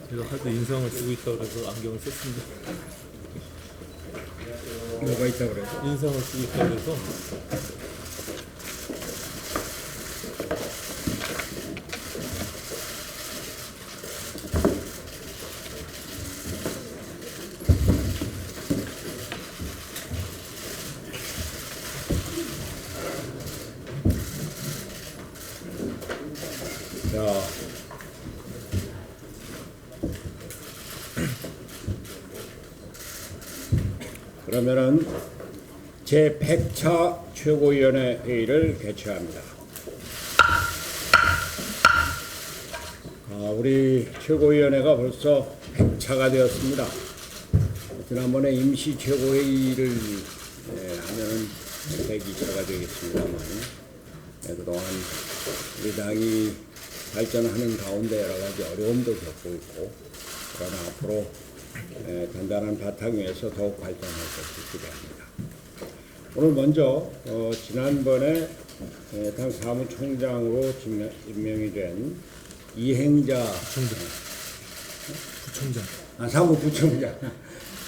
제가 하도 인상을 쓰고 있다고 그래서 안경을 썼습니다. 뭐가 있다 그래서? 인상을 쓰고 있다고 그래서 자, 그러면은 제100차 최고위원회 회의를 개최합니다. 우리 최고위원회가 벌써 100차가 되었습니다. 지난번에 임시 최고회의를 하면은 102차가 되겠습니다만, 그동안 우리 당이 발전하는 가운데 여러 가지 어려움도 겪고 있고, 그러나 앞으로 단단한 바탕 위에서 더욱 발전할 것을 기대합니다. 오늘 먼저 지난번에 당 사무총장으로 임명이 된 이행자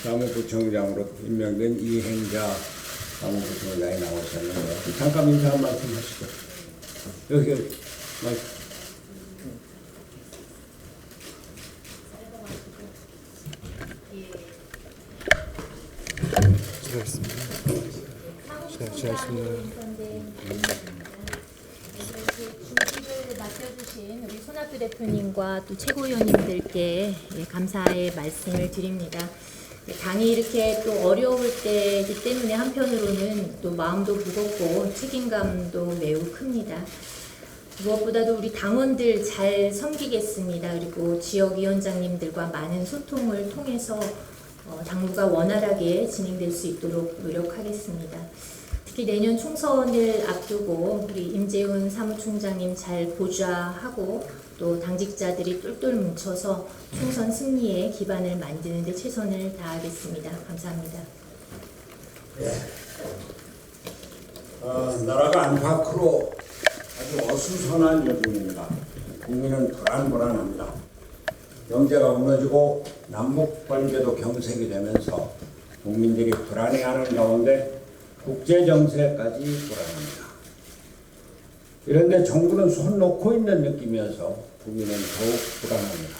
사무부총장으로 임명된 이행자 사무부총장이 나오셨는데 잠깐 인사 한 말씀 하시죠. 여기 주식을 맡겨주신 우리 손학규 대표님과 또 최고위원님들께 감사의 말씀을 드립니다. 당이 이렇게 또 어려울 때이기 때문에 한편으로는 또 마음도 무겁고 책임감도 매우 큽니다. 무엇보다도 우리 당원들 잘 섬기겠습니다. 그리고 지역위원장님들과 많은 소통을 통해서 당무가 원활하게 진행될 수 있도록 노력하겠습니다. 특히 내년 총선을 앞두고 우리 임재훈 사무총장님 잘 보좌하고 또 당직자들이 똘똘 뭉쳐서 총선 승리의 기반을 만드는 데 최선을 다하겠습니다. 감사합니다. 나라가 안팎으로 아주 어수선한 요즘입니다. 국민은 불안합니다. 경제가 무너지고 남북 관계도 경색이 되면서 국민들이 불안해하는 가운데 국제 정세까지 불안합니다. 이런데 정부는 손 놓고 있는 느낌이어서 국민은 더욱 불안합니다.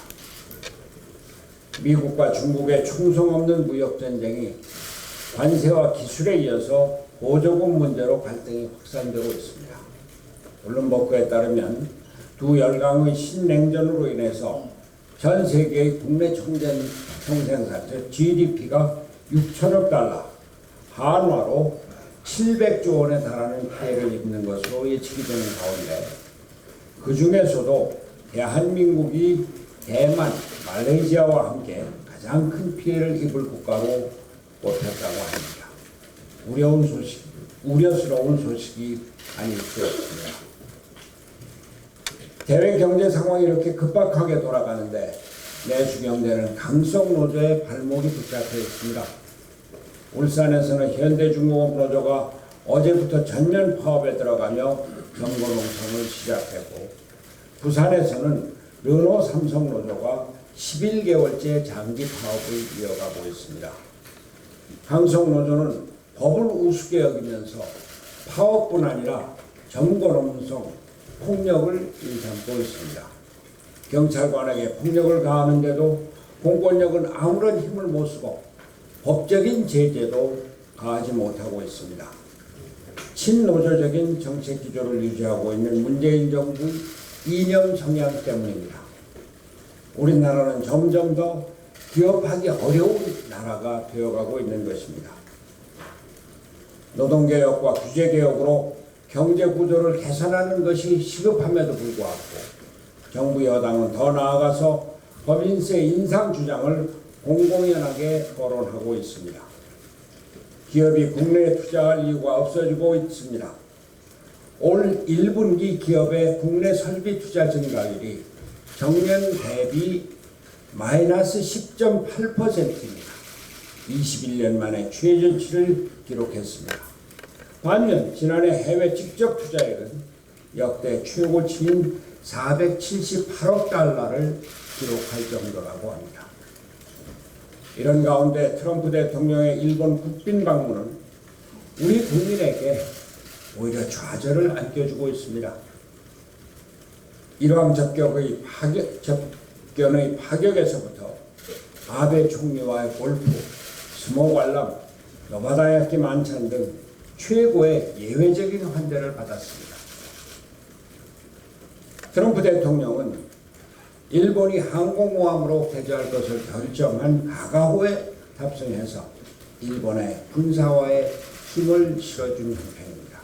미국과 중국의 충성 없는 무역 전쟁이 관세와 기술에 이어서 보조금 문제로 갈등이 확산되고 있습니다. 블룸버그에 따르면 두 열강의 신냉전으로 인해서 전 세계의 국내 총생산, 즉 GDP가 6천억 달러, 한화로 700조 원에 달하는 피해를 입는 것으로 예측이 되는 가운데 그 중에서도 대한민국이 대만, 말레이시아와 함께 가장 큰 피해를 입을 국가로 꼽혔다고 합니다. 우려스러운 소식이 아닐 수 없습니다. 대외 경제 상황이 이렇게 급박하게 돌아가는데 내수 경제는 강성 노조의 발목이 붙잡혀 있습니다. 울산에서는 현대중공업 노조가 어제부터 전면 파업에 들어가며 경고농성을 시작했고, 부산에서는 르노 삼성 노조가 11개월째 장기 파업을 이어가고 있습니다. 강성 노조는 법을 우습게 여기면서 파업뿐 아니라 경고농성, 폭력을 일삼고 있습니다. 경찰관에게 폭력을 가하는데도 공권력은 아무런 힘을 못 쓰고 법적인 제재도 가하지 못하고 있습니다. 친노조적인 정책 기조를 유지하고 있는 문재인 정부 이념 성향 때문입니다. 우리나라는 점점 더 기업하기 어려운 나라가 되어가고 있는 것입니다. 노동개혁과 규제개혁으로 경제 구조를 개선하는 것이 시급함에도 불구하고 정부 여당은 더 나아가서 법인세 인상 주장을 공공연하게 거론하고 있습니다. 기업이 국내에 투자할 이유가 없어지고 있습니다. 올 1분기 기업의 국내 설비 투자 증가율이 전년 대비 마이너스 10.8%입니다. 21년 만에 최저치를 기록했습니다. 반면 지난해 해외 직접 투자액은 역대 최고치인 478억 달러를 기록할 정도라고 합니다. 이런 가운데 트럼프 대통령의 일본 국빈 방문은 우리 국민에게 오히려 좌절을 안겨주고 있습니다. 이러한 접견의 파격에서부터 아베 총리와의 골프, 스모 관람, 노바다야키 만찬 등 최고의 예외적인 환대를 받았습니다. 트럼프 대통령은 일본이 항공모함으로 개조할 것을 결정한 가가호에 탑승해서 일본의 군사화에 힘을 실어준 형편입니다.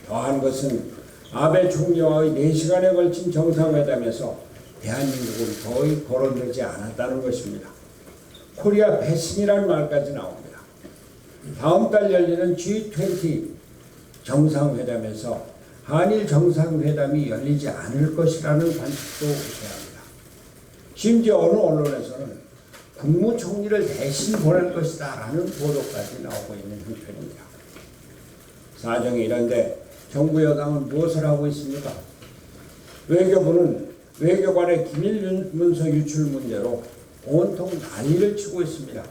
더한 것은 아베 총리와의 4시간에 걸친 정상회담에서 대한민국은 거의 거론되지 않았다는 것입니다. 코리아 배신이라는 말까지 나옵니다. 다음 달 열리는 G20 정상회담에서 한일 정상회담이 열리지 않을 것이라는 관측도 우세합니다. 심지어 어느 언론에서는 국무총리를 대신 보낼 것이다 라는 보도까지 나오고 있는 형편입니다. 사정이 이런데 정부 여당은 무엇을 하고 있습니까? 외교부는 외교관의 기밀 문서 유출 문제로 온통 난리를 치고 있습니다.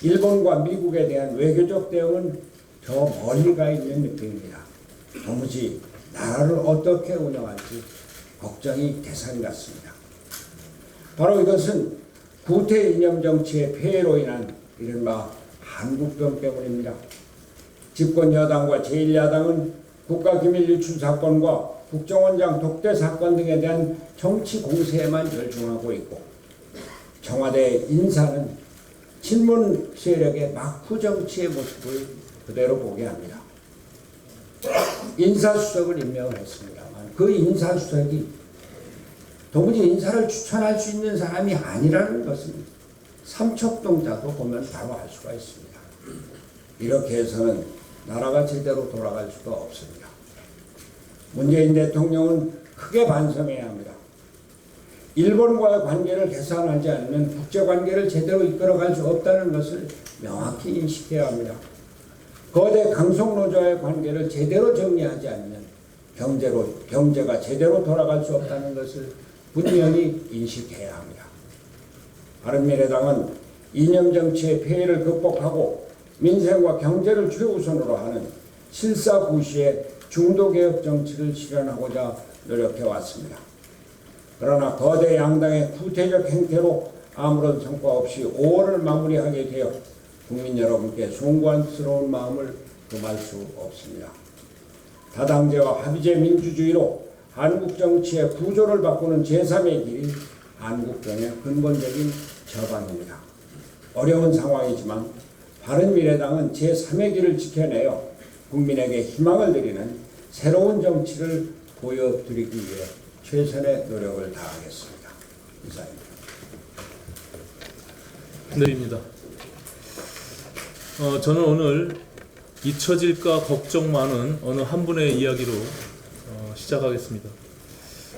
일본과 미국에 대한 외교적 대응은 더 멀리 가 있는 느낌입니다. 도무지 나라를 어떻게 운영할지 걱정이 대상 같습니다. 바로 이것은 구태 이념 정치의 폐해로 인한 이른바 한국병 때문입니다. 집권 여당과 제1야당은 국가기밀 유출 사건과 국정원장 독대 사건 등에 대한 정치 공세에만 열중하고 있고, 청와대 인사는 친문 세력의 막후 정치의 모습을 그대로 보게 합니다. 인사수석을 임명을 했습니다만 그 인사수석이 도무지 인사를 추천할 수 있는 사람이 아니라는 것은 삼척동자도 보면 바로 알 수가 있습니다. 이렇게 해서는 나라가 제대로 돌아갈 수가 없습니다. 문재인 대통령은 크게 반성해야 합니다. 일본과의 관계를 개선하지 않으면 국제관계를 제대로 이끌어갈 수 없다는 것을 명확히 인식해야 합니다. 거대 강속노조와의 관계를 제대로 정리하지 않으면 경제가 제대로 돌아갈 수 없다는 것을 분명히 인식해야 합니다. 바른미래당은 이념정치의 폐해를 극복하고 민생과 경제를 최우선으로 하는 실사구시의 중도개혁 정치를 실현하고자 노력해왔습니다. 그러나 거대 양당의 구태적 행태로 아무런 성과 없이 5월을 마무리하게 되어 국민 여러분께 송구스러운 마음을 금할 수 없습니다. 다당제와 합의제 민주주의로 한국 정치의 구조를 바꾸는 제3의 길이 한국병의 근본적인 처방입니다. 어려운 상황이지만 바른미래당은 제3의 길을 지켜내어 국민에게 희망을 드리는 새로운 정치를 보여드리기 위해 최선의 노력을 다하겠습니다. 이상입니다. 내립니다. 저는 오늘 잊혀질까 걱정 많은 어느 한 분의 이야기로 시작하겠습니다.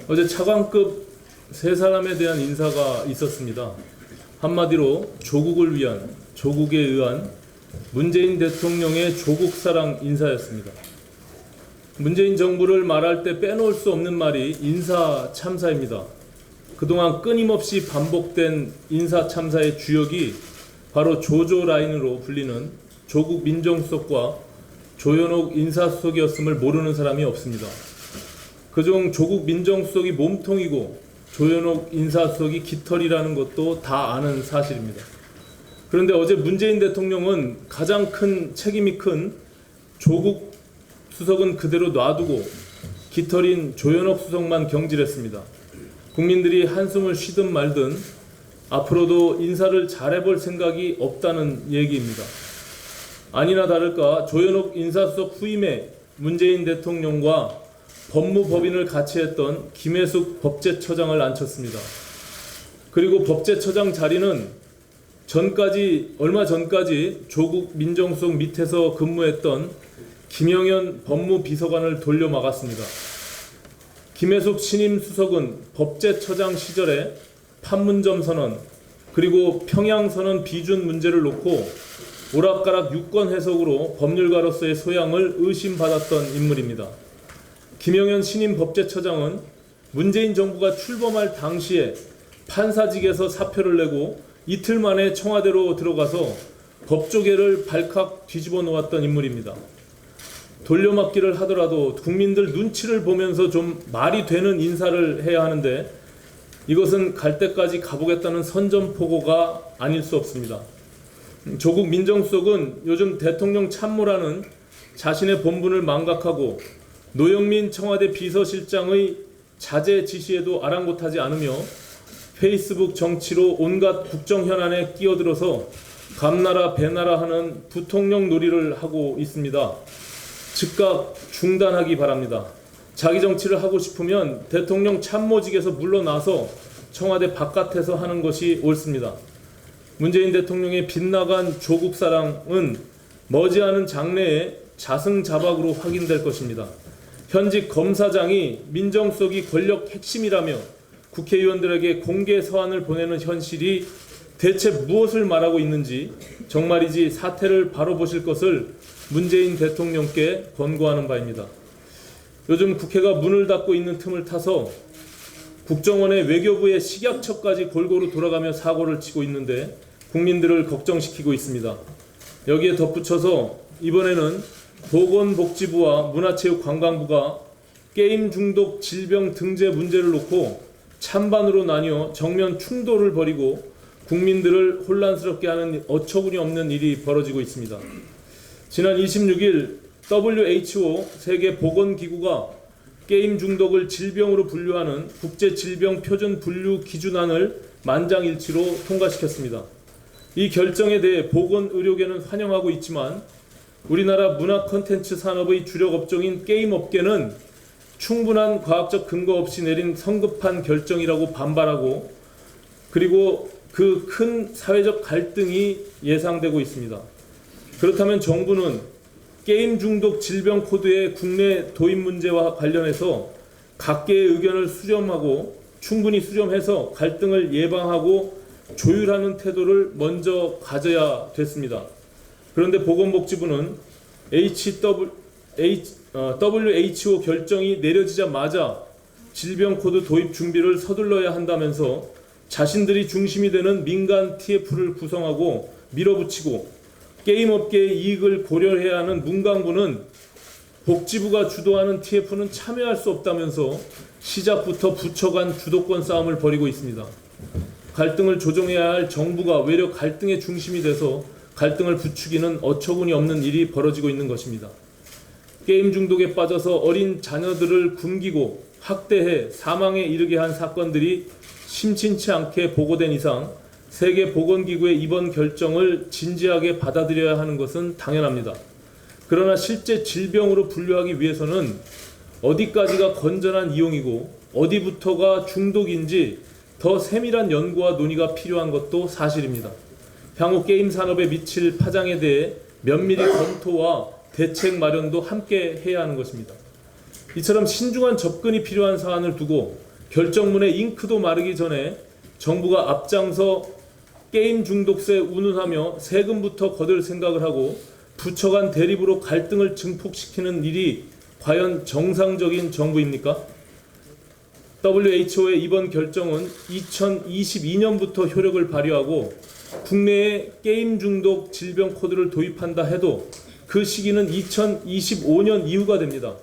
어제 차관급 3사람에 대한 인사가 있었습니다. 한마디로 조국에 의한 문재인 대통령의 조국사랑 인사였습니다. 문재인 정부를 말할 때 빼놓을 수 없는 말이 인사 참사입니다. 그동안 끊임없이 반복된 인사 참사의 주역이 바로 조조 라인으로 불리는 조국 민정수석과 조현옥 인사수석이었음을 모르는 사람이 없습니다. 그중 조국 민정수석이 몸통이고 조현옥 인사수석이 깃털이라는 것도 다 아는 사실입니다. 그런데 어제 문재인 대통령은 가장 큰 책임이 큰 조국 수석은 그대로 놔두고 깃털인 조현옥 수석만 경질했습니다. 국민들이 한숨을 쉬든 말든 앞으로도 인사를 잘해볼 생각이 없다는 얘기입니다. 아니나 다를까 조현옥 인사수석 후임에 문재인 대통령과 법무법인을 같이 했던 김혜숙 법제처장을 앉혔습니다. 그리고 법제처장 자리는 얼마 전까지 조국 민정수석 밑에서 근무했던 김영현 법무비서관을 돌려막았습니다. 김혜숙 신임 수석은 법제처장 시절에 판문점 선언 그리고 평양 선언 비준 문제를 놓고 오락가락 유권 해석으로 법률가로서의 소양을 의심받았던 인물입니다. 김영현 신임 법제처장은 문재인 정부가 출범할 당시에 판사직에서 사표를 내고 이틀 만에 청와대로 들어가서 법조계를 발칵 뒤집어 놓았던 인물입니다. 돌려막기를 하더라도 국민들 눈치를 보면서 좀 말이 되는 인사를 해야 하는데 이것은 갈 때까지 가보겠다는 선전포고가 아닐 수 없습니다. 조국 민정수석은 요즘 대통령 참모라는 자신의 본분을 망각하고 노영민 청와대 비서실장의 자제 지시에도 아랑곳하지 않으며 페이스북 정치로 온갖 국정 현안에 끼어들어서 감나라 배나라 하는 부통령 놀이를 하고 있습니다. 즉각 중단하기 바랍니다. 자기 정치를 하고 싶으면 대통령 참모직에서 물러나서 청와대 바깥에서 하는 것이 옳습니다. 문재인 대통령의 빗나간 조국 사랑은 머지않은 장래에 자승자박으로 확인될 것입니다. 현직 검사장이 민정수석이 권력 핵심이라며 국회의원들에게 공개 서한을 보내는 현실이 대체 무엇을 말하고 있는지 정말이지 사태를 바로 보실 것을 문재인 대통령께 권고하는 바입니다. 요즘 국회가 문을 닫고 있는 틈을 타서 국정원의 외교부의 식약처까지 골고루 돌아가며 사고를 치고 있는데 국민들을 걱정시키고 있습니다. 여기에 덧붙여서 이번에는 보건복지부와 문화체육관광부가 게임 중독 질병 등재 문제를 놓고 찬반으로 나뉘어 정면 충돌을 벌이고 국민들을 혼란스럽게 하는 어처구니 없는 일이 벌어지고 있습니다. 지난 26일 WHO 세계보건기구가 게임 중독을 질병으로 분류하는 국제질병표준분류기준안을 만장일치로 통과시켰습니다. 이 결정에 대해 보건의료계는 환영하고 있지만 우리나라 문화 콘텐츠 산업의 주력 업종인 게임업계는 충분한 과학적 근거 없이 내린 성급한 결정이라고 반발하고 그리고 그 큰 사회적 갈등이 예상되고 있습니다. 그렇다면 정부는 게임 중독 질병 코드의 국내 도입 문제와 관련해서 각계의 의견을 수렴하고 충분히 수렴해서 갈등을 예방하고 조율하는 태도를 먼저 가져야 됐습니다. 그런데 보건복지부는 WHO 결정이 내려지자마자 질병 코드 도입 준비를 서둘러야 한다면서 자신들이 중심이 되는 민간 TF를 구성하고 밀어붙이고 게임업계의 이익을 고려해야 하는 문광부는 복지부가 주도하는 TF는 참여할 수 없다면서 시작부터 부처 간 주도권 싸움을 벌이고 있습니다. 갈등을 조정해야 할 정부가 외려 갈등의 중심이 돼서 갈등을 부추기는 어처구니 없는 일이 벌어지고 있는 것입니다. 게임 중독에 빠져서 어린 자녀들을 굶기고 학대해 사망에 이르게 한 사건들이 심심치 않게 보고된 이상 세계보건기구의 이번 결정을 진지하게 받아들여야 하는 것은 당연합니다. 그러나 실제 질병으로 분류하기 위해서는 어디까지가 건전한 이용이고 어디부터가 중독인지 더 세밀한 연구와 논의가 필요한 것도 사실입니다. 향후 게임 산업에 미칠 파장에 대해 면밀히 검토와 대책 마련도 함께 해야 하는 것입니다. 이처럼 신중한 접근이 필요한 사안을 두고 결정문의 잉크도 마르기 전에 정부가 앞장서 게임 중독세 운운하며 세금부터 거둘 생각을 하고 부처 간 대립으로 갈등을 증폭시키는 일이 과연 정상적인 정부입니까? WHO의 이번 결정은 2022년부터 효력을 발휘하고 국내에 게임 중독 질병 코드를 도입한다 해도 그 시기는 2025년 이후가 됩니다.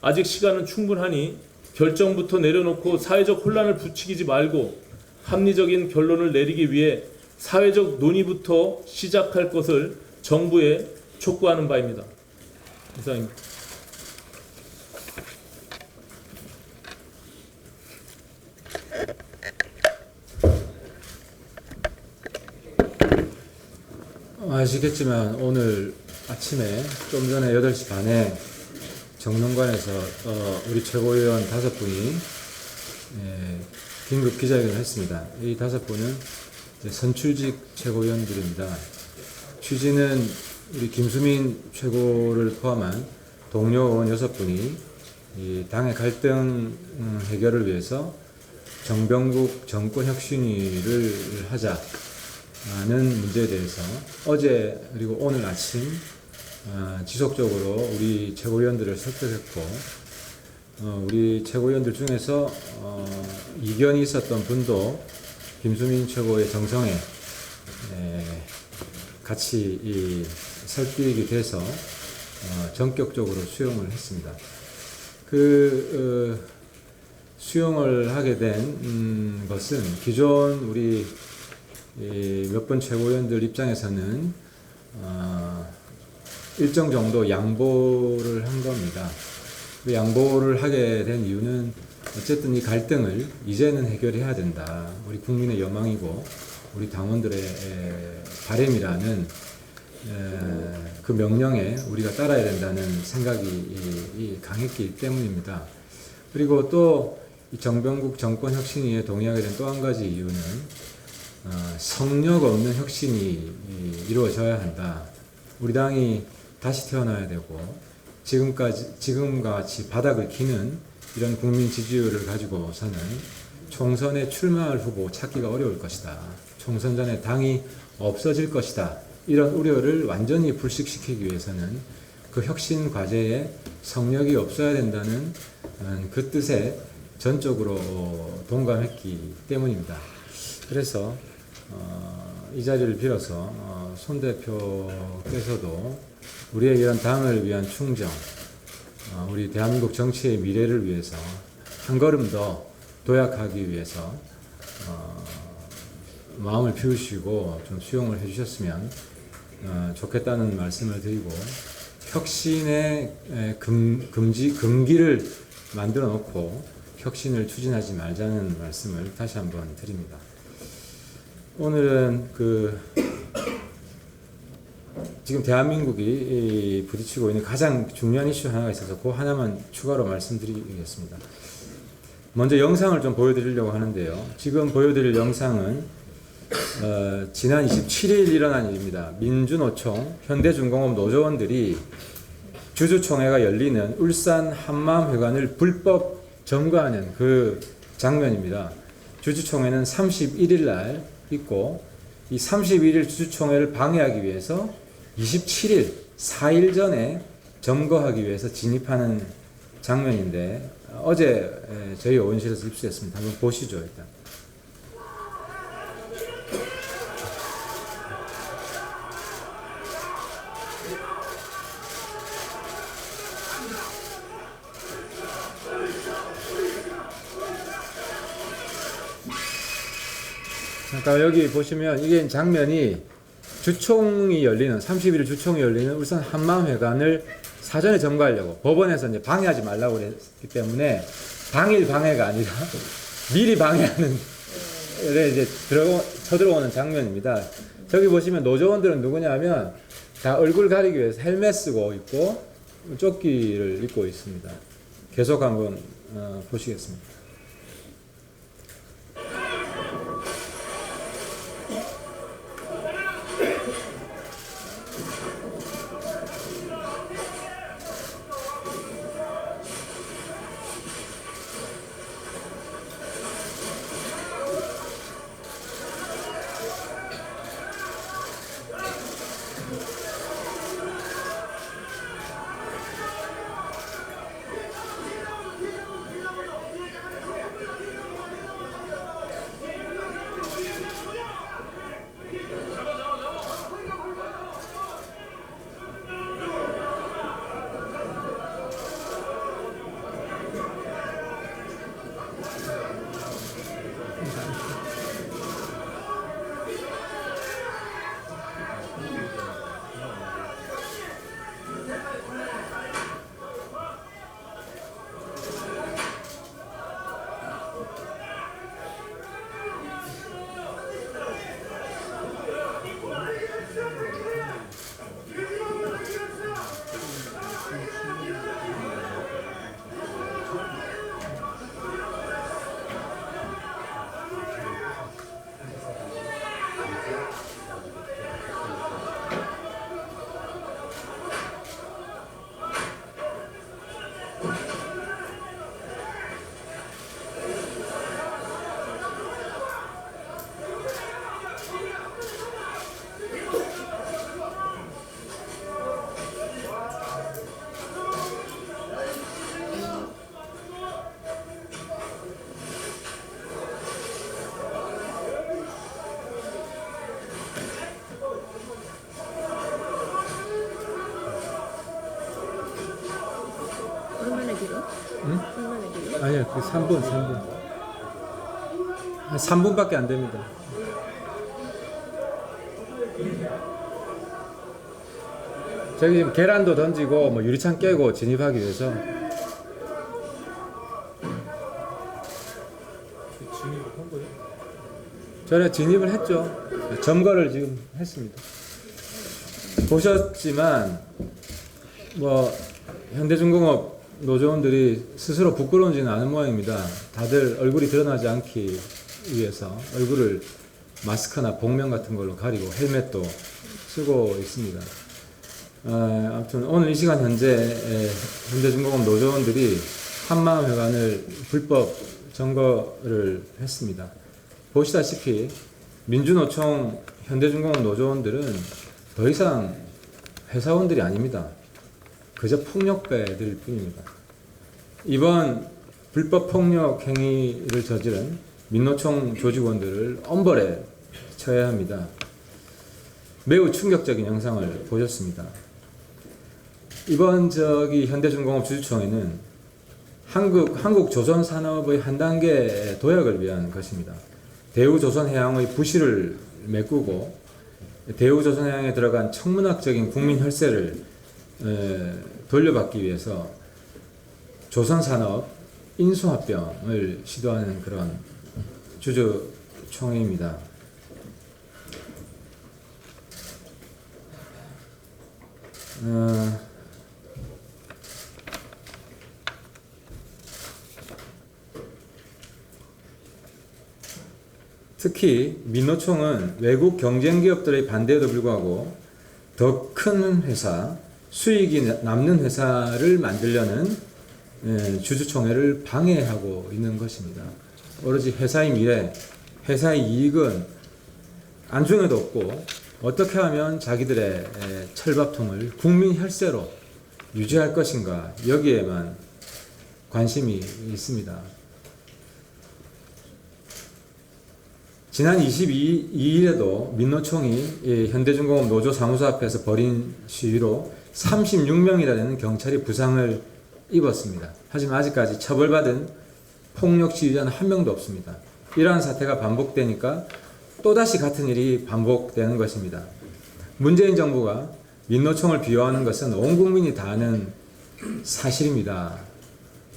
아직 시간은 충분하니 결정부터 내려놓고 사회적 혼란을 부추기지 말고 합리적인 결론을 내리기 위해 사회적 논의부터 시작할 것을 정부에 촉구하는 바입니다. 이상입니다. 아시겠지만 오늘 아침에 좀 전에 8시 반에 정론관에서 우리 최고위원 5분이 긴급 기자회견을 했습니다. 이 5분은 선출직 최고위원들입니다. 취지는 우리 김수민 최고를 포함한 동료 의원 6분이 이 당의 갈등 해결을 위해서 정병국 정권 혁신위를 하자는 문제에 대해서 어제 그리고 오늘 아침 지속적으로 우리 최고위원들을 설득했고, 우리 최고위원들 중에서 이견이 있었던 분도 김수민 최고의 정성에 같이 설득이 돼서 전격적으로 수용을 했습니다. 수용을 하게 된 것은 기존 우리 몇 번 최고위원들 입장에서는 일정 정도 양보를 한 겁니다. 그 양보를 하게 된 이유는 어쨌든 이 갈등을 이제는 해결해야 된다. 우리 국민의 여망이고 우리 당원들의 바람이라는 그 명령에 우리가 따라야 된다는 생각이 강했기 때문입니다. 그리고 또 이 정병국 정권 혁신위에 동의하게 된 또 한 가지 이유는 성력 없는 혁신이 이루어져야 한다. 우리 당이 다시 태어나야 되고 지금같이 바닥을 기는 이런 국민 지지율을 가지고서는 총선에 출마할 후보 찾기가 어려울 것이다. 총선 전에 당이 없어질 것이다. 이런 우려를 완전히 불식시키기 위해서는 그 혁신 과제에 성력이 없어야 된다는 그 뜻에 전적으로 동감했기 때문입니다. 그래서 이 자리를 빌어서 손 대표께서도 우리의 이런 당을 위한 충정, 우리 대한민국 정치의 미래를 위해서 한 걸음 더 도약하기 위해서 마음을 피우시고 좀 수용을 해주셨으면 좋겠다는 말씀을 드리고, 혁신의 금기를 만들어 놓고 혁신을 추진하지 말자는 말씀을 다시 한번 드립니다. 오늘은 지금 대한민국이 부딪히고 있는 가장 중요한 이슈 하나가 있어서 그 하나만 추가로 말씀드리겠습니다. 먼저 영상을 좀 보여드리려고 하는데요. 지금 보여드릴 영상은 지난 27일 일어난 일입니다. 민주노총, 현대중공업 노조원들이 주주총회가 열리는 울산 한마음회관을 불법 점거하는 그 장면입니다. 주주총회는 31일 날 있고, 이 31일 주주총회를 방해하기 위해서 27일, 4일 전에 점거하기 위해서 진입하는 장면인데, 어제 저희 의원실에서 입수했습니다. 한번 보시죠, 일단. 잠깐 여기 보시면 이게 장면이 주총이 열리는 31일 주총이 열리는 울산 한마음회관을 사전에 점거하려고 법원에서 이제 방해하지 말라고 그랬기 때문에 당일 방해가 아니라 미리 방해하는 이제 쳐들어오는 장면입니다. 저기 보시면 노조원들은 누구냐면 다 얼굴 가리기 위해서 헬멧 쓰고 있고 조끼를 입고 있습니다. 계속 한번 보시겠습니다. 예, 그 3분. 한 3분밖에 안 됩니다. 저기 지금 계란도 던지고 뭐 유리창 깨고 진입하기 위해서 진입한 거예요? 전에 진입을 했죠. 점거를 지금 했습니다. 보셨지만 뭐 현대중공업 노조원들이 스스로 부끄러운지는 않은 모양입니다. 다들 얼굴이 드러나지 않기 위해서 얼굴을 마스크나 복면 같은 걸로 가리고 헬멧도 쓰고 있습니다. 아무튼 오늘 이 시간 현재 현대중공업 노조원들이 한마음회관을 불법 점거를 했습니다. 보시다시피 민주노총 현대중공업 노조원들은 더 이상 회사원들이 아닙니다. 그저 폭력배들일 뿐입니다. 이번 불법 폭력 행위를 저지른 민노총 조직원들을 엄벌에 처해야 합니다. 매우 충격적인 영상을 보셨습니다. 이번 현대중공업 주주총회는 한국 조선 산업의 한 단계 도약을 위한 것입니다. 대우조선해양의 부실을 메꾸고 대우조선해양에 들어간 천문학적인 국민 혈세를 돌려받기 위해서 조선산업 인수합병을 시도하는 그런 주주총회입니다. 특히 민노총은 외국 경쟁기업들의 반대에도 불구하고 더 큰 회사, 수익이 남는 회사를 만들려는 주주총회를 방해하고 있는 것입니다. 오로지 회사의 미래, 회사의 이익은 안중에도 없고 어떻게 하면 자기들의 철밥통을 국민 혈세로 유지할 것인가 여기에만 관심이 있습니다. 지난 22일에도 민노총이 현대중공업 노조 사무소 앞에서 벌인 시위로 36명이나 되는 경찰이 부상을 입었습니다. 하지만 아직까지 처벌받은 폭력 시위자는 한 명도 없습니다. 이러한 사태가 반복되니까 또다시 같은 일이 반복되는 것입니다. 문재인 정부가 민노총을 비호하는 것은 온 국민이 다 아는 사실입니다.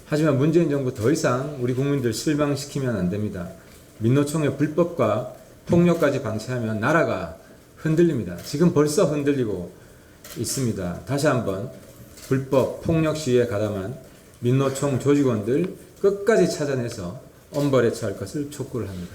하지만 문재인 정부 더 이상 우리 국민들 실망시키면 안 됩니다. 민노총의 불법과 폭력까지 방치하면 나라가 흔들립니다. 지금 벌써 흔들리고 있습니다. 다시 한번 불법 폭력 시위에 가담한 민노총 조직원들 끝까지 찾아내서 엄벌에 처할 것을 촉구를 합니다.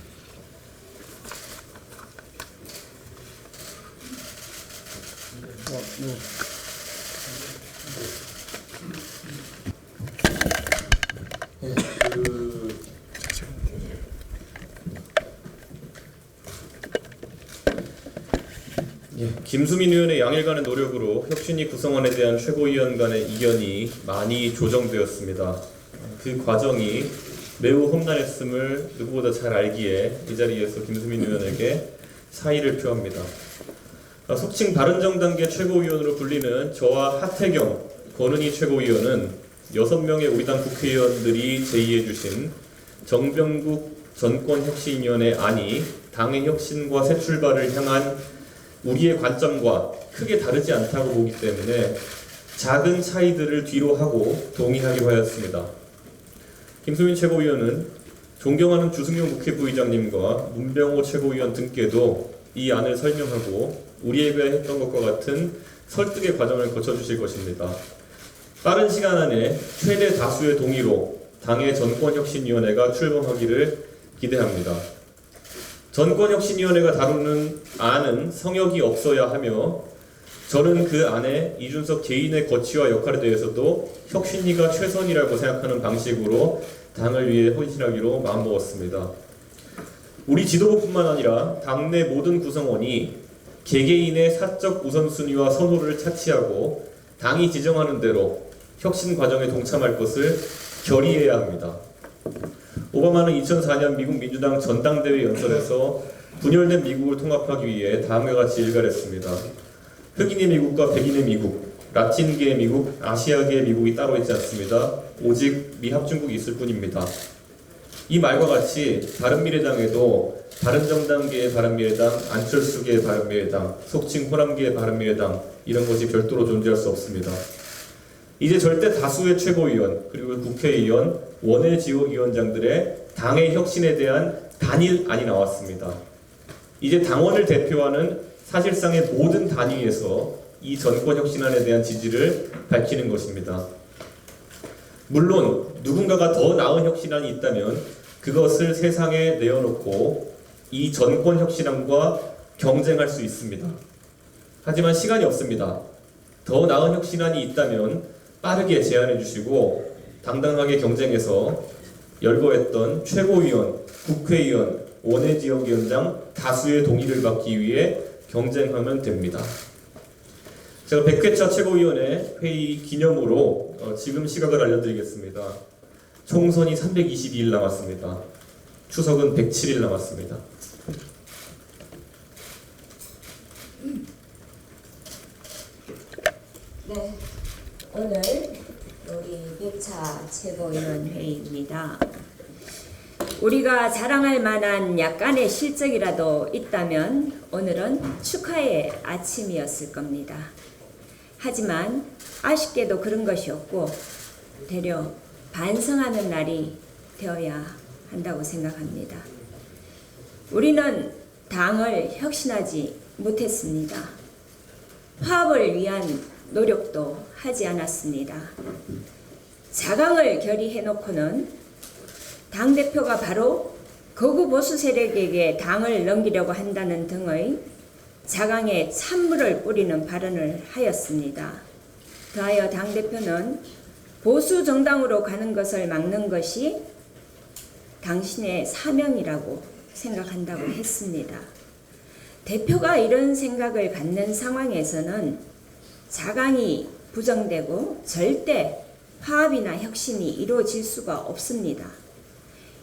김수민 의원의 양일간의 노력으로 혁신위 구성원에 대한 최고위원 간의 이견이 많이 조정되었습니다. 그 과정이 매우 험난했음을 누구보다 잘 알기에 이 자리에서 김수민 의원에게 사의를 표합니다. 속칭 바른정당계 최고위원으로 불리는 저와 하태경, 권은희 최고위원은 6명의 우리 당 국회의원들이 제의해 주신 정병국 정권혁신위원회 안이 당의 혁신과 새 출발을 향한 우리의 관점과 크게 다르지 않다고 보기 때문에 작은 차이들을 뒤로 하고 동의하기로 하였습니다. 김수민 최고위원은 존경하는 주승용 국회부의장님과 문병호 최고위원 등께도 이 안을 설명하고 우리에게 했던 것과 같은 설득의 과정을 거쳐주실 것입니다. 빠른 시간 안에 최대 다수의 동의로 당의 정권혁신위원회가 출범하기를 기대합니다. 정권혁신위원회가 다루는 안은 성역이 없어야 하며 저는 그 안에 이준석 개인의 거취와 역할에 대해서도 혁신위가 최선이라고 생각하는 방식으로 당을 위해 헌신하기로 마음먹었습니다. 우리 지도부뿐만 아니라 당내 모든 구성원이 개개인의 사적 우선순위와 선호를 차치하고 당이 지정하는 대로 혁신 과정에 동참할 것을 결의해야 합니다. 오바마는 2004년 미국 민주당 전당대회 연설에서 분열된 미국을 통합하기 위해 다음과 같이 일갈했습니다. 흑인의 미국과 백인의 미국, 라틴계 미국, 아시아계 미국이 따로 있지 않습니다. 오직 미합중국이 있을 뿐입니다. 이 말과 같이 바른미래당에도 바른정당계의 바른미래당, 안철수계의 바른미래당, 속칭 호남계의 바른미래당 이런 것이 별도로 존재할 수 없습니다. 이제 절대 다수의 최고위원 그리고 국회의원, 원외지역위원장들의 당의 혁신에 대한 단일안이 나왔습니다. 이제 당원을 대표하는 사실상의 모든 단위에서 이 정권 혁신안에 대한 지지를 밝히는 것입니다. 물론 누군가가 더 나은 혁신안이 있다면 그것을 세상에 내어놓고 이 정권 혁신안과 경쟁할 수 있습니다. 하지만 시간이 없습니다. 더 나은 혁신안이 있다면 빠르게 제안해 주시고 당당하게 경쟁해서 열거했던 최고위원, 국회의원, 원외지역위원장 다수의 동의를 받기 위해 경쟁하면 됩니다. 제가 100회차 최고위원회 회의 기념으로 지금 시각을 알려드리겠습니다. 총선이 322일 남았습니다. 추석은 107일 남았습니다. 네, 오늘 우리 100차 최고위원 회의입니다. 우리가 자랑할 만한 약간의 실적이라도 있다면 오늘은 축하의 아침이었을 겁니다. 하지만 아쉽게도 그런 것이 없고 되려 반성하는 날이 되어야 한다고 생각합니다. 우리는 당을 혁신하지 못했습니다. 화합을 위한 노력도 하지 않았습니다. 자강을 결의해놓고는 당대표가 바로 거구 보수 세력에게 당을 넘기려고 한다는 등의 자강에 찬물을 뿌리는 발언을 하였습니다. 더하여 당대표는 보수 정당으로 가는 것을 막는 것이 당신의 사명이라고 생각한다고 했습니다. 대표가 이런 생각을 갖는 상황에서는 자강이 부정되고 절대 화합이나 혁신이 이루어질 수가 없습니다.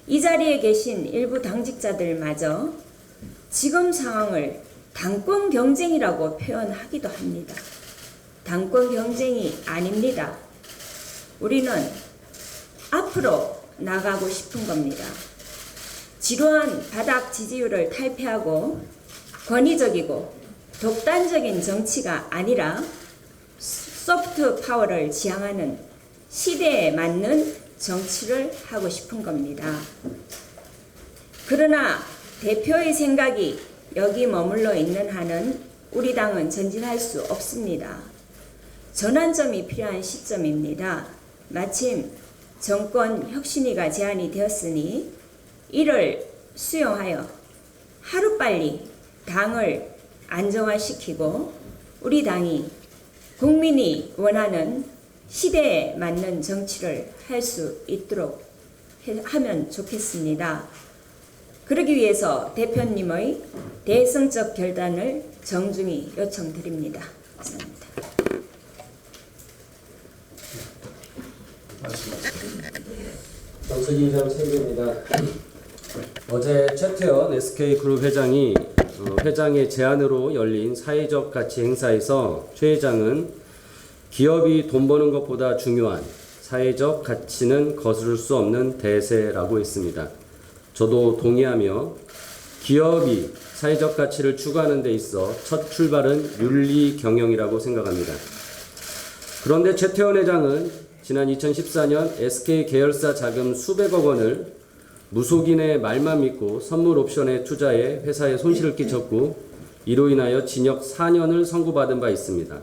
이 자리에 계신 일부 당직자들마저 지금 상황을 당권 경쟁이라고 표현하기도 합니다. 당권 경쟁이 아닙니다. 우리는 앞으로 나가고 싶은 겁니다. 지루한 바닥 지지율을 탈피하고 권위적이고 독단적인 정치가 아니라 소프트 파워를 지향하는 시대에 맞는 정치를 하고 싶은 겁니다. 그러나 대표의 생각이 여기 머물러 있는 한은 우리 당은 전진할 수 없습니다. 전환점이 필요한 시점입니다. 마침 정권 혁신위가 제안이 되었으니 이를 수용하여 하루빨리 당을 안정화시키고 우리 당이 국민이 원하는 시대에 맞는 정치를 할 수 있도록 하면 좋겠습니다. 그러기 위해서 대표님의 대성적 결단을 정중히 요청드립니다. 감사합니다. 정책위의장 최입니다. 어제 최태원 SK그룹 회장이 회장의 제안으로 열린 사회적 가치 행사에서 최 회장은 기업이 돈 버는 것보다 중요한 사회적 가치는 거스를 수 없는 대세라고 했습니다. 저도 동의하며 기업이 사회적 가치를 추구하는 데 있어 첫 출발은 윤리 경영이라고 생각합니다. 그런데 최태원 회장은 지난 2014년 SK 계열사 자금 수백억 원을 무속인의 말만 믿고 선물 옵션에 투자해 회사에 손실을 끼쳤고 이로 인하여 징역 4년을 선고받은 바 있습니다.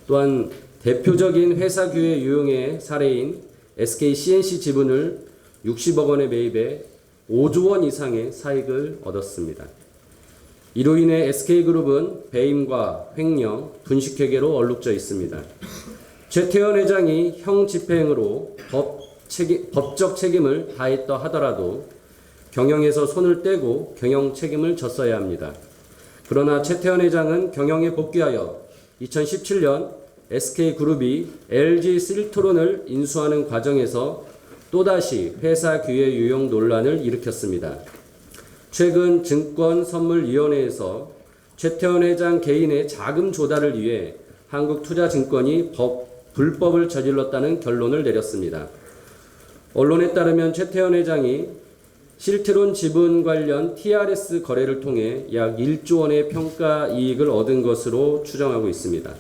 또한 대표적인 회사 규제 유형의 사례인 SK CNC 지분을 60억 원에 매입해 5조 원 이상의 사익을 얻었습니다. 이로 인해 SK그룹은 배임과 횡령, 분식회계로 얼룩져 있습니다. 최태원 회장이 형 집행으로 법적 책임을 다했다 하더라도 경영에서 손을 떼고 경영 책임을 졌어야 합니다. 그러나 최태원 회장은 경영에 복귀하여 2017년 SK그룹이 LG 실트론을 인수하는 과정에서 또다시 회사 규제 유형 논란을 일으켰습니다. 최근 증권선물위원회에서 최태원 회장 개인의 자금 조달을 위해 한국투자증권이 불법을 저질렀다는 결론을 내렸습니다. 언론에 따르면 최태원 회장이 실트론 지분 관련 TRS 거래를 통해 약 1조 원의 평가 이익을 얻은 것으로 추정하고 있습니다.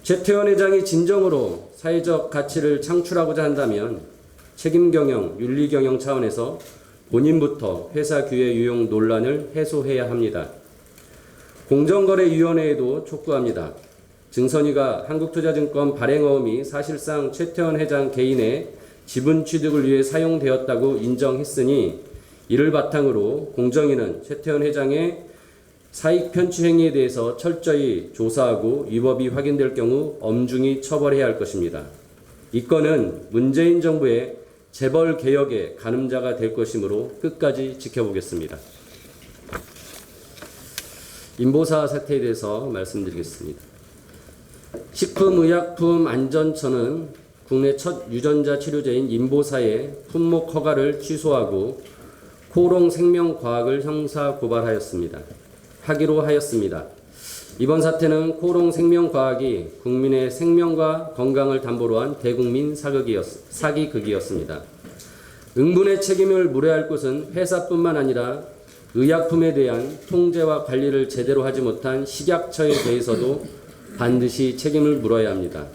최태원 회장이 진정으로 사회적 가치를 창출하고자 한다면 책임경영, 윤리경영 차원에서 본인부터 회사 규제 유용 논란을 해소해야 합니다. 공정거래위원회에도 촉구합니다. 증선위가 한국투자증권 발행어음이 사실상 최태원 회장 개인의 지분 취득을 위해 사용되었다고 인정했으니 이를 바탕으로 공정위는 최태원 회장의 사익 편취 행위에 대해서 철저히 조사하고 위법이 확인될 경우 엄중히 처벌해야 할 것입니다. 이 건은 문재인 정부의 재벌 개혁의 가늠자가 될 것이므로 끝까지 지켜보겠습니다. 인보사 사태에 대해서 말씀드리겠습니다. 식품의약품안전처는 국내 첫 유전자 치료제인 인보사의 품목 허가를 취소하고 코롱생명과학을 하기로 하였습니다. 이번 사태는 코롱생명과학이 국민의 생명과 건강을 담보로 한 대국민 사기극이었습니다. 응분의 책임을 물어야 할 것은 회사뿐만 아니라 의약품에 대한 통제와 관리를 제대로 하지 못한 식약처에 대해서도 반드시 책임을 물어야 합니다.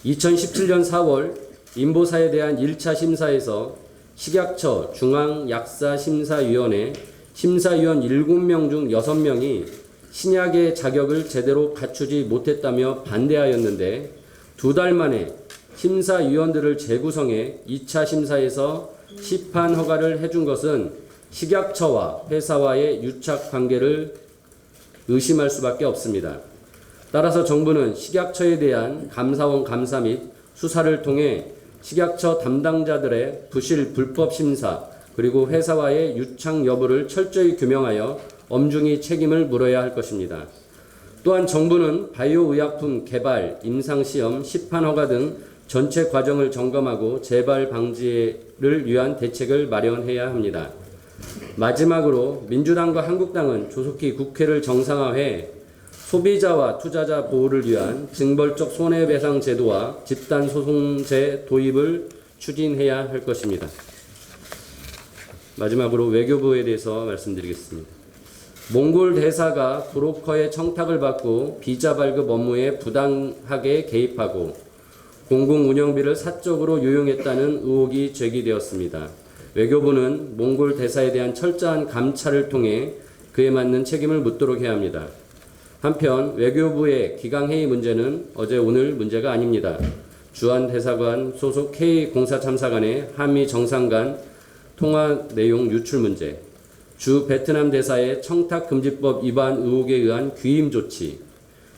2017년 4월 인보사에 대한 1차 심사에서 식약처 중앙약사심사위원회 심사위원 7명 중 6명이 신약의 자격을 제대로 갖추지 못했다며 반대하였는데 2달 만에 심사위원들을 재구성해 2차 심사에서 시판 허가를 해준 것은 식약처와 회사와의 유착 관계를 의심할 수밖에 없습니다. 따라서 정부는 식약처에 대한 감사원 감사 및 수사를 통해 식약처 담당자들의 부실 불법 심사 그리고 회사와의 유착 여부를 철저히 규명하여 엄중히 책임을 물어야 할 것입니다. 또한 정부는 바이오 의약품 개발, 임상시험, 시판 허가 등 전체 과정을 점검하고 재발 방지를 위한 대책을 마련해야 합니다. 마지막으로 민주당과 한국당은 조속히 국회를 정상화해 소비자와 투자자 보호를 위한 징벌적 손해배상 제도와 집단소송제 도입을 추진해야 할 것입니다. 마지막으로 외교부에 대해서 말씀드리겠습니다. 몽골 대사가 브로커의 청탁을 받고 비자 발급 업무에 부당하게 개입하고 공공 운영비를 사적으로 유용했다는 의혹이 제기되었습니다. 외교부는 몽골 대사에 대한 철저한 감찰을 통해 그에 맞는 책임을 묻도록 해야 합니다. 한편 외교부의 기강회의 문제는 어제 오늘 문제가 아닙니다. 주한 대사관 소속 K 공사 참사 간의 한미 정상 간 통화 내용 유출 문제, 주 베트남 대사의 청탁금지법 위반 의혹에 의한 귀임 조치,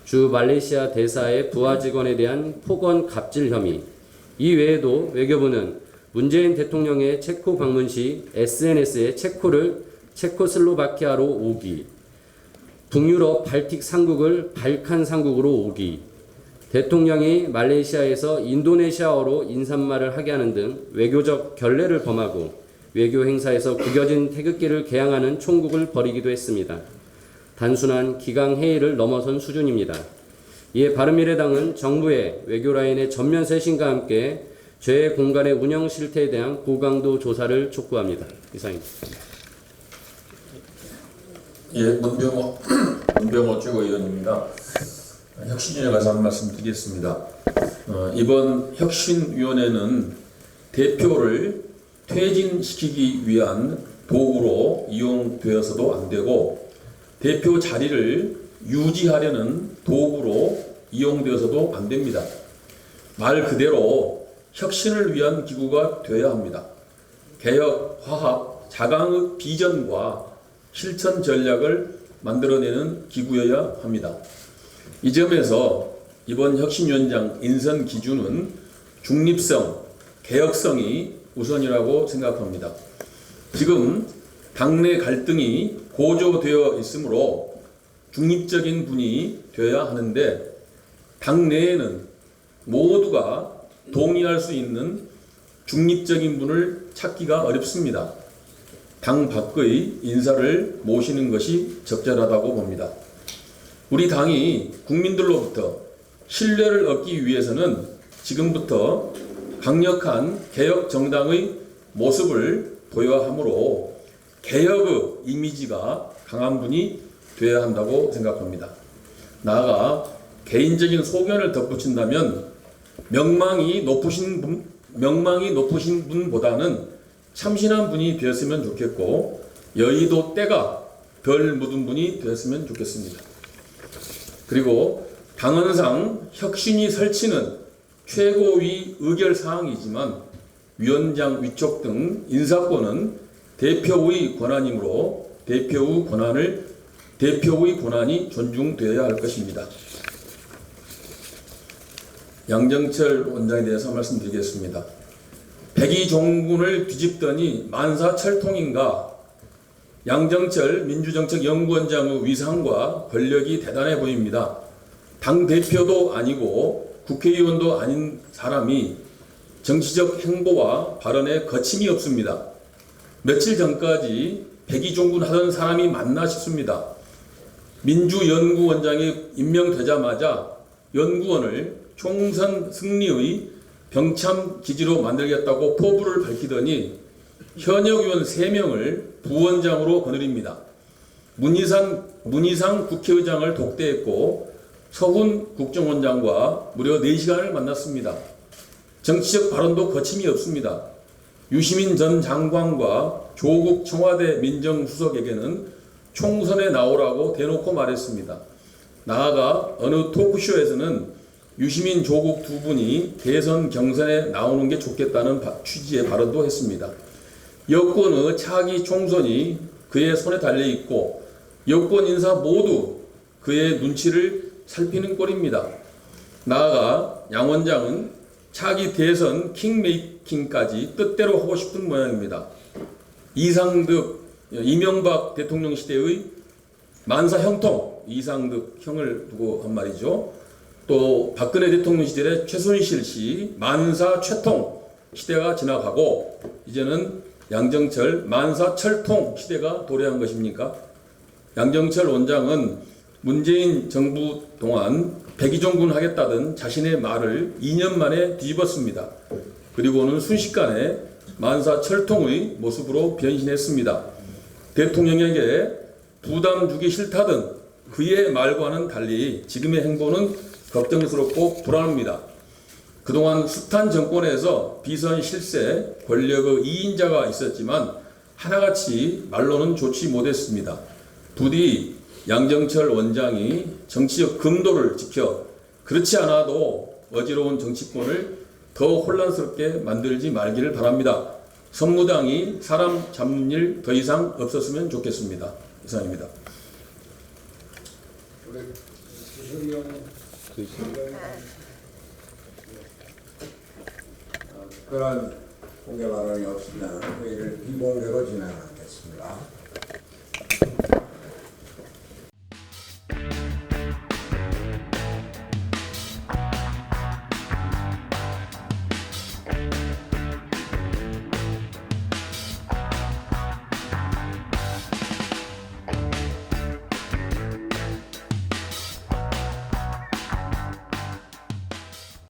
주 말레이시아 대사의 부하 직원에 대한 폭언 갑질 혐의, 이 외에도 외교부는 문재인 대통령의 체코 방문 시 SNS에 체코를 체코슬로바키아로 오기, 북유럽 발틱 3국을 발칸 3국으로 오기, 대통령이 말레이시아에서 인도네시아어로 인사말을 하게 하는 등 외교적 결례를 범하고 외교 행사에서 구겨진 태극기를 개양하는 총국을 벌이기도 했습니다. 단순한 기강회의를 넘어선 수준입니다. 이에 바른미래당은 정부의 외교 라인의 전면 쇄신과 함께 죄의 공간의 운영 실태에 대한 고강도 조사를 촉구합니다. 이상입니다. 예, 문병호 최고위원입니다. 혁신위원회 가서 한 말씀 드리겠습니다. 이번 혁신위원회는 대표를 퇴진시키기 위한 도구로 이용되어서도 안 되고 대표 자리를 유지하려는 도구로 이용되어서도 안 됩니다. 말 그대로 혁신을 위한 기구가 되어야 합니다. 개혁, 화합, 자강의 비전과 실천 전략을 만들어내는 기구여야 합니다. 이 점에서 이번 혁신위원장 인선 기준은 중립성, 개혁성이 우선이라고 생각합니다. 지금 당내 갈등이 고조되어 있으므로 중립적인 분이 되어야 하는데 당내에는 모두가 동의할 수 있는 중립적인 분을 찾기가 어렵습니다. 당 밖의 인사를 모시는 것이 적절하다고 봅니다. 우리 당이 국민들로부터 신뢰를 얻기 위해서는 지금부터 강력한 개혁 정당의 모습을 보여야 하므로 개혁의 이미지가 강한 분이 되어야 한다고 생각합니다. 나아가 개인적인 소견을 덧붙인다면 명망이 높으신 분보다는 참신한 분이 되었으면 좋겠고 여의도 때가 덜 묻은 분이 되었으면 좋겠습니다. 그리고 당헌상 혁신위 설치는 최고위 의결 사항이지만 위원장 위촉 등 인사권은 대표의 권한이므로 대표의 권한이 존중되어야 할 것입니다. 양정철 원장에 대해서 말씀드리겠습니다. 백의종군을 뒤집더니 만사철통인가. 양정철 민주정책연구원장의 위상과 권력이 대단해 보입니다. 당대표도 아니고 국회의원도 아닌 사람이 정치적 행보와 발언에 거침이 없습니다. 며칠 전까지 백의종군 하던 사람이 맞나 싶습니다. 민주연구원장이 임명되자마자 연구원을 총선 승리의 병참 기지로 만들겠다고 포부를 밝히더니 현역 의원 3명을 부원장으로 거느립니다. 문희상 국회의장을 독대했고 서훈 국정원장과 무려 4시간을 만났습니다. 정치적 발언도 거침이 없습니다. 유시민 전 장관과 조국 청와대 민정수석에게는 총선에 나오라고 대놓고 말했습니다. 나아가 어느 토크쇼에서는 유시민 조국 두 분이 대선 경선에 나오는 게 좋겠다는 취지의 발언도 했습니다. 여권의 차기 총선이 그의 손에 달려있고 여권 인사 모두 그의 눈치를 살피는 꼴입니다. 나아가 양 원장은 차기 대선 킹메이킹까지 뜻대로 하고 싶은 모양입니다. 이상득, 이명박 대통령 시대의 만사 형통, 이상득 형을 두고 한 말이죠. 또 박근혜 대통령 시절의 최순실 씨 만사 최통 시대가 지나가고 이제는 양정철 만사철통 시대가 도래한 것입니까? 양정철 원장은 문재인 정부 동안 백의종군 하겠다던 자신의 말을 2년 만에 뒤집었습니다. 그리고는 순식간에 만사철통의 모습으로 변신했습니다. 대통령에게 부담 주기 싫다던 그의 말과는 달리 지금의 행보는 걱정스럽고 불안합니다. 그동안 숱한 정권에서 비선 실세, 권력의 2인자가 있었지만 하나같이 말로는 좋지 못했습니다. 부디 양정철 원장이 정치적 금도를 지켜 그렇지 않아도 어지러운 정치권을 더 혼란스럽게 만들지 말기를 바랍니다. 선무당이 사람 잡는 일 더 이상 없었으면 좋겠습니다. 이상입니다. 그런 공개 발언이 없으면 회의를 비공개로 진행하겠습니다.